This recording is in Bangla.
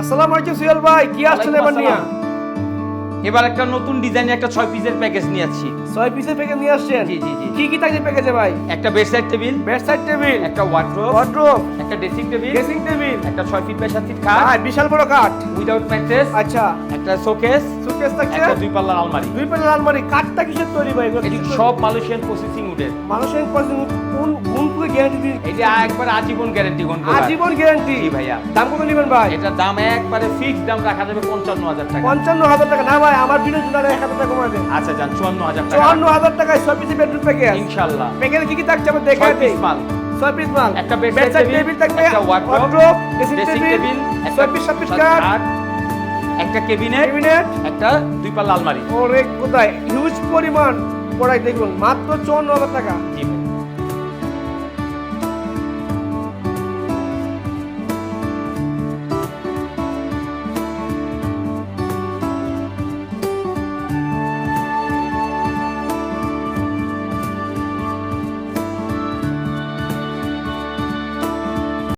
আসসালামু আলাইকুম সুহেল ভাই, কি আসছেন এবার নিয়ে? এবার একটা নতুন ডিজাইনের একটা 6 পিসের প্যাকেজ নিয়ে আসছি। 6 পিসের প্যাকেজ নিয়ে আসছেন? জি জি জি। কি কি থাকছে প্যাকেজে ভাই? একটা বেডসাইড টেবিল, বেডসাইড টেবিল, একটা ওয়ার্ডরোব, একটা ড্রেসিং টেবিল, ড্রেসিং টেবিল, একটা 6 ফিট বাই 7 ফিট খাট, ভাই বিশাল বড় কাঠ। উইদাউট ম্যাট্রেস, আচ্ছা, একটা শোকেস, সুটকেস থাকছে, একটা 2 পাল্লার আলমারি। দুই পাল্লার আলমারি। কাঠটা কিসের তৈরি ভাই? এগুলো এটি কি সব মালয়েশিয়ান প্রসেসিং উডের। মানুষের কোন কোন পুরো গ্যারান্টি দিন? এটা একবার আজীবন গ্যারান্টি কোন আজীবন গ্যারান্টি। জি ভাইয়া। দাম কত নেবেন ভাই? এটা দাম একবারে ফিক্স দাম রাখা যাবে 55,000 টাকা। 55,000 টাকা না ভাই, আমার ভিডিও জুড়ে 1,000 টাকা কমায় দেন। আচ্ছা যান 54,000 টাকা। 54,000 টাকায় 6 পিসের বেডরুম প্যাকেজ। ইনশাআল্লাহ। প্যাকেজে কি কি থাকছে আমরা দেখে 6 দেই। পিস মাল, 6 পিস মাল, একটা বেডসাইড বেডসাইড টেবিল, টেবিল থাকবে, একটা wardrobe, dressing dressing table, table, 6 piece 7 piece কাঠ, একটা কেবিনেট, ক্যাবিনেট। একটা 2 পাল্লা আলমারি। ওরে কোথায় হিউজ পরিমাণ পড়াই দেখুন, মাত্র 54,000 টাকা। জি